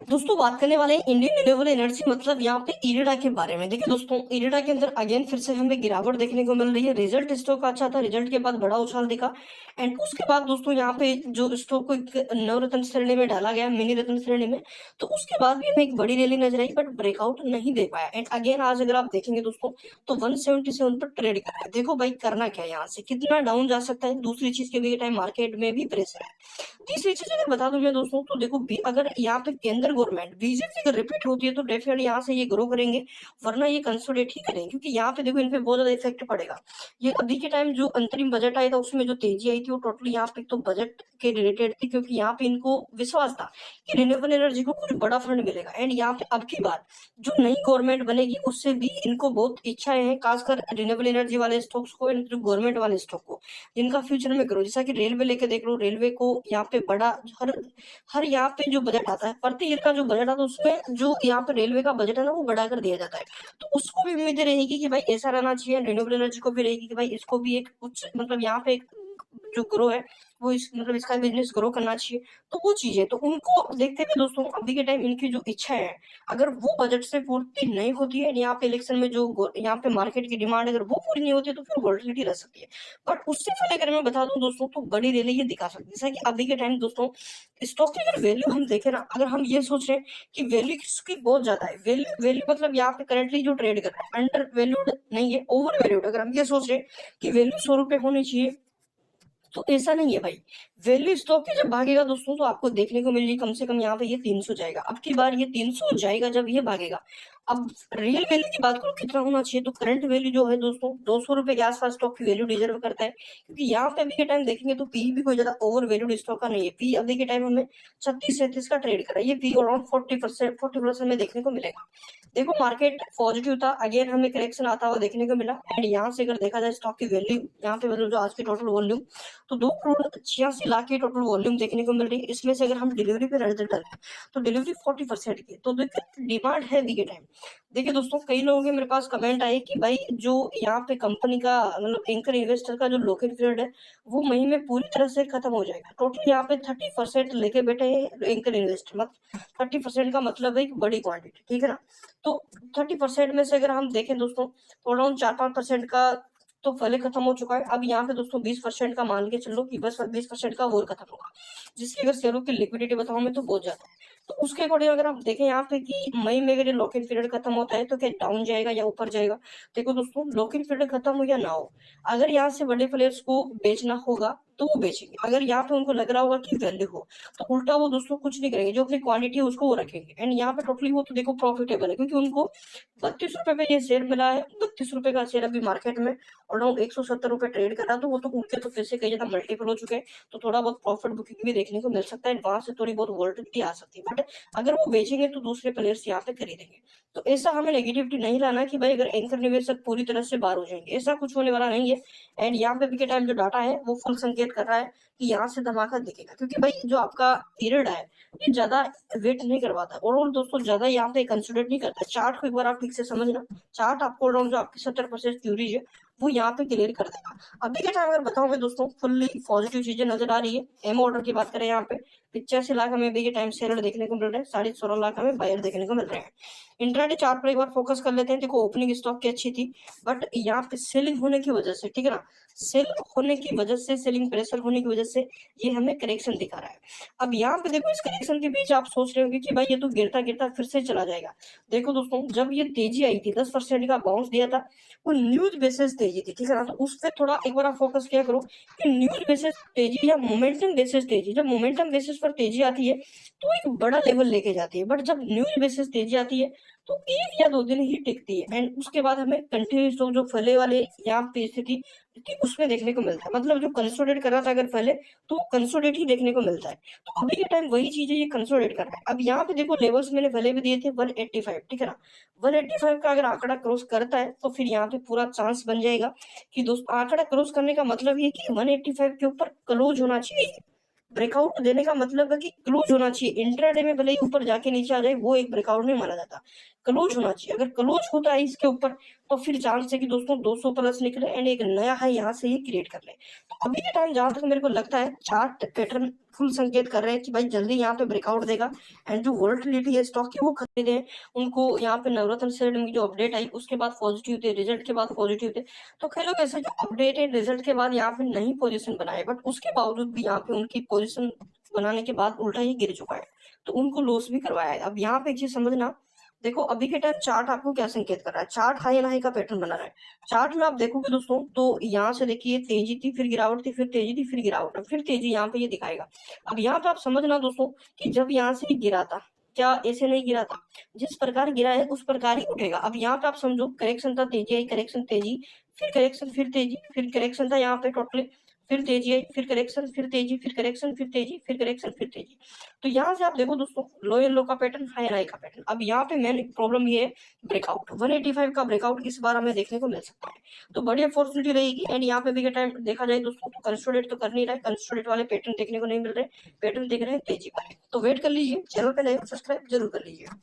दोस्तों बात करने वाले हैं इंडियन रिन्यूएबल एनर्जी मतलब यहाँ पे इरिडा के बारे में। देखिए दोस्तों, इरिडा के अंदर अगेन फिर से हमें गिरावट देखने को मिल रही है। रिजल्ट स्टॉक का अच्छा था, रिजल्ट के बाद बड़ा उछाल दिखा एंड उसके बाद दोस्तों यहाँ पे जो स्टॉक को एक नवरत्न श्रेणी में डाला गया, मिनी रत्न श्रेणी में, तो उसके बाद भी हमें एक बड़ी रैली नजर आई बट ब्रेकआउट नहीं दे पाया। एंड अगेन आज अगर आप देखेंगे दोस्तों तो 177 पर ट्रेड कर रहा है। देखो भाई करना क्या है, यहाँ से कितना डाउन जा सकता है। दूसरी चीज के भी टाइम मार्केट में भी प्रेशर है। तीसरी चीज अगर बता दूं मैं दोस्तों तो देखो अगर यहाँ पे केंद्र गवर्नमेंट बीजेपी अगर रिपीट होती है तो डेफिनेटली यहाँ से ये ग्रो करेंगे, वरना ये कंसोलिडेट ही करेंगे क्योंकि यहाँ पे देखो इन पे बहुत ज्यादा इफेक्ट पड़ेगा। ये अभी के टाइम जो अंतरिम बजट आया था उसमें जो तेजी आई थी वो टोटली यहाँ पे तो बजट के रिलेटेड थी, क्योंकि यहाँ पे इनको विश्वास था कि रिन्यूएबल एनर्जी को कुछ बड़ा फंड मिलेगा। एंड यहाँ पे अब की बार जो नई गवर्नमेंट बनेगी उससे भी इनको बहुत इच्छाएं हैं, खासकर रिन्यूएबल एनर्जी वाले स्टॉक्स को, जो गवर्नमेंट वाले स्टॉक को जिनका फ्यूचर में करो। जैसा कि रेलवे लेके देख लो, रेलवे को यहाँ पे बड़ा हर हर यहाँ पे जो बजट आता है, प्रति ईयर का जो बजट आता है उसमें जो यहाँ पे रेलवे का बजट है ना वो बढ़ाकर दिया जाता है। तो उसको भी उम्मीद रहेगी कि भाई ऐसा रहना चाहिए। रिन्यूएबल एनर्जी को भी रहेगी कि भाई इसको भी एक कुछ मतलब यहाँ पे एक जो ग्रो है वो इस मतलब इसका बिजनेस ग्रो करना चाहिए। तो वो चीजें तो उनको देखते हुए दोस्तों अभी के टाइम इनकी जो इच्छा है अगर वो बजट से पूर्ति नहीं होती है, यहाँ पे इलेक्शन में जो यहाँ पे मार्केट की डिमांड अगर वो पूरी नहीं होती है तो फिर वोलेटिलिटी रह सकती है। बट उससे पहले अगर मैं बता दूं दोस्तों तो बड़ी रैली ये दिखा सकती है। जैसा कि अभी के टाइम दोस्तों स्टॉक की अगर वैल्यू हम देखें ना, अगर हम ये सोच रहे हैं कि वैल्यू इसकी बहुत ज्यादा है, वैल्यू वैल्यू मतलब यहाँ पे करंटली जो ट्रेड कर रहा है अंडर वैल्यूड नहीं है, ओवर वैल्यूड। अगर हम ये सोच रहे हैं कि वैल्यू 100 रुपए होनी चाहिए तो ऐसा नहीं है भाई। वैल्यू स्टॉक जब भागेगा दोस्तों तो आपको देखने को मिलेगी कम से कम यहाँ पे ये 300 जाएगा। अब की बार ये 300 जाएगा जब ये भागेगा। अब रियल वैल्यू की बात करो कितना होना चाहिए, तो करंट वैल्यू जो है दोस्तों 200 रुपए के आसपास स्टॉक की वैल्यू डिजर्व करता है, क्योंकि यहाँ पे अभी के टाइम देखेंगे तो पी भी कोई ज्यादा ओवर वैल्यूड स्टॉक का नहीं है। पी अभी के टाइम हमें 36-37 का ट्रेड कर रहा है, ये पी अराउंड 40% में देखने को मिलेगा। देखो मार्केट पॉजिटिव था, अगेन हमें करेक्शन आता हुआ देखने को मिला। एंड यहाँ से अगर देखा जाए स्टॉक की वैल्यू यहाँ पे मतलब जो आज की टोटल वॉल्यूम तो 2 करोड़ 86 लाख की टोटल वॉल्यूम देखने को मिल रही है। इसमें से अगर हम डिलीवरी पे नजर डालें तो डिलीवरी 40% की, तो देखिए डिमांड है अभी के टाइम। देखिए दोस्तों कई लोगों के मेरे पास कमेंट आए कि भाई जो यहाँ पे कंपनी का मतलब एंकर इन्वेस्टर का जो लॉक इन पीरियड है वो मई में पूरी तरह से खत्म हो जाएगा। टोटल यहाँ पे 30% लेके बैठे हैं एंकर इन्वेस्टर। मतलब 30% का मतलब है कि बड़ी क्वांटिटी, ठीक है ना। तो 30% में से अगर हम देखें दोस्तों तो अराउंड 4-5% का तो पहले खत्म हो चुका है। अब यहाँ पे दोस्तों 20% का मान के चलो कि बस 20% का और खत्म होगा, जिसकी अगर शेयरों की लिक्विडिटी बताऊं मैं तो बहुत ज्यादा है। तो उसके अकॉर्डिंग अगर आप देखें यहाँ पे कि मई में अगर ये लॉक इन पीरियड खत्म होता है तो क्या डाउन जाएगा या ऊपर जाएगा। देखो दोस्तों लॉक इन पीरियड खत्म हो या ना हो, अगर यहाँ से बड़े प्लेयर्स को बेचना होगा तो वो बेचेंगे। अगर यहाँ पे उनको लग रहा होगा कि वैल्यू हो तो उल्टा वो दोस्तों कुछ नहीं करेंगे, जो अपनी क्वांटिटी है उसको वो रखेंगे। एंड यहाँ पे टोटली वो तो देखो प्रॉफिटेबल है, क्योंकि उनको 32 रुपए पे ये शेयर मिला है। 32 रुपए का शेयर अभी मार्केट में और 170 रुपए ट्रेड कर रहा, तो वो तो उनके तो पैसे कई ज्यादा मल्टीपल हो चुके हैं। तो थोड़ा बहुत प्रॉफिट बुकिंग भी देखने को मिल सकता है, वहां से थोड़ी बहुत वोलेटिलिटी आ सकती है। बट अगर वो बेचेंगे तो दूसरे प्लेयर्स यहाँ पे खरीदेंगे। तो ऐसा हमें नेगेटिविटी नहीं लाना कि भाई अगर एंकर निवेशक पूरी तरह से बाहर हो जाएंगे, ऐसा कुछ होने वाला नहीं है। एंड यहाँ पे भी के टाइम जो डाटा है वो फुल संकेत कर रहा है कि यहाँ से धमाका दिखेगा, क्योंकि भाई जो आपका पीरियड है ये ज्यादा वेट नहीं करवाता और दोस्तों ज्यादा यहाँ पे कंसिडर नहीं करता। चार्ट को एक बार आप ठीक से समझना, चार्ट आपको अराउंड जो आपकी 70% क्यूरीज है वो यहाँ पे क्लियर कर देगा। अभी के टाइम अगर बताऊं मैं दोस्तों फुल्ली पॉजिटिव चीजें नजर आ रही है। एम ऑर्डर की बात करें यहाँ पे 85 लाख हमें अभी के टाइम सेलर देखने को मिल रहे हैं, 16.5 लाख हमें बायर देखने को मिल रहे हैं। इंट्राडे चार्ट पर एक बार फोकस कर लेते हैं। देखो ओपनिंग स्टॉक की अच्छी थी बट यहाँ पे सेलिंग होने की वजह से, ठीक है ना, सेल होने की वजह से, सेलिंग प्रेशर होने की वजह से ये हमें करेक्शन दिखा रहा है। अब यहाँ पे देखो इस करेक्शन के बीच आप सोच रहे होंगे कि भाई ये तो गिरता गिरता फिर से चला जाएगा। देखो दोस्तों जब ये तेजी आई थी 10% का बाउंस दिया था, वो न्यूज बेसिस तेजी थी, ठीक है ना। तो उस पर थोड़ा एक बार आप फोकस किया करो कि न्यूज बेसिस तेजी या मोमेंटम बेसिस तेजी। जब मोमेंटम बेसिस पर तेजी आती है तो एक बड़ा लेवल लेके जाती है, बट जब न्यूज बेसिस तेजी आती है तो 1 या 2 दिन ही टिकती है। एंड उसके बाद हमें कंटिन्यूस जो फैले वाले यहाँ पे स्थिति थी उसमें देखने को मिलता है। मतलब जो कंसोलिडेट कर रहा था अगर पहले तो कंसोलिडेट ही देखने को मिलता है। तो अभी के टाइम वही चीज है, ये कंसोलिडेट कर रहा है। अब यहाँ पे देखो लेवल्स मैंने पहले भी दिए थे 185, ठीक है ना। 185 का अगर आंकड़ा क्रॉस करता है तो फिर यहाँ पे पूरा चांस बन जाएगा कि दोस्तों आंकड़ा क्रॉस करने का मतलब ये कि 185 के ऊपर क्लोज होना चाहिए। ब्रेकआउट देने का मतलब है कि क्लोज होना चाहिए। इंट्राडे में भले ही ऊपर जाके नीचे आ जाए वो एक ब्रेकआउट नहीं माना जाता। क्लोज होना चाहिए। अगर क्लोज होता है इसके ऊपर तो फिर चांस है कि दोस्तों 200 प्लस निकले एंड एक नया हाई यहाँ से ये क्रिएट कर ले। तो अभी के टाइम जहां तक मेरे को लगता है चार्ट पैटर्न फुल संकेत कर रहे हैं कि भाई जल्दी यहाँ पे ब्रेकआउट देगा एंड जो वोलेटिलिटी है स्टॉक की वो खरीदे। उनको यहाँ पे नवरत्न सीरम की जो अपडेट आई उसके बाद पॉजिटिव थे, रिजल्ट के बाद पॉजिटिव थे। तो कई लोग ऐसे जो अपडेटेड रिजल्ट के बाद यहाँ पे नई पोजीशन बनाए बट उसके बावजूद भी यहाँ पे उनकी पोजीशन बनाने के बाद उल्टा ही गिर चुका है, तो उनको लॉस भी करवाया है। अब यहाँ पे एक चीज समझना, देखो अभी के टाइम चार्ट आपको क्या संकेत कर रहा है, चार्ट हाई एंड हाई का पैटर्न बना रहा है। चार्ट में आप देखोगे दोस्तों तो यहाँ से देखिए तेजी थी, फिर गिरावट थी, फिर तेजी थी, फिर गिरावट, फिर तेजी, यहाँ पे ये दिखाएगा। अब यहाँ पे आप समझना दोस्तों कि जब यहाँ से गिरा था, क्या ऐसे नहीं गिरा था, जिस प्रकार गिरा है उस प्रकार ही उठेगा। अब यहाँ पे आप समझो करेक्शन था, तेजी आई, करेक्शन तेजी, फिर करेक्शन, फिर तेजी, फिर करेक्शन था यहाँ पे टोटली, फिर तेजी आई, फिर करेक्शन, फिर तेजी, फिर करेक्शन, फिर तेजी, फिर करेक्शन, फिर तेजी। तो यहाँ से आप देखो दोस्तों लो एंड लो का पैटर्न, हाई एंड हाई का पैटर्न। अब यहाँ पे मेन प्रॉब्लम ये है ब्रेकआउट, 185 का ब्रेकआउट इस बार हमें देखने को मिल सकता है, तो बड़ी अपॉर्चुनिटी रहेगी। एंड यहाँ पे भी टाइम देखा जाए दोस्तों तो कंसोलिडेट तो कर नहीं रहा है, कंसोलिडेट वाले पैटर्न देखने को नहीं मिल रहे, पैटर्न दिख रहे हैं तेजी वाले। तो वेट कर लीजिए, चैनल पे नए सब्सक्राइब जरूर कर लीजिए।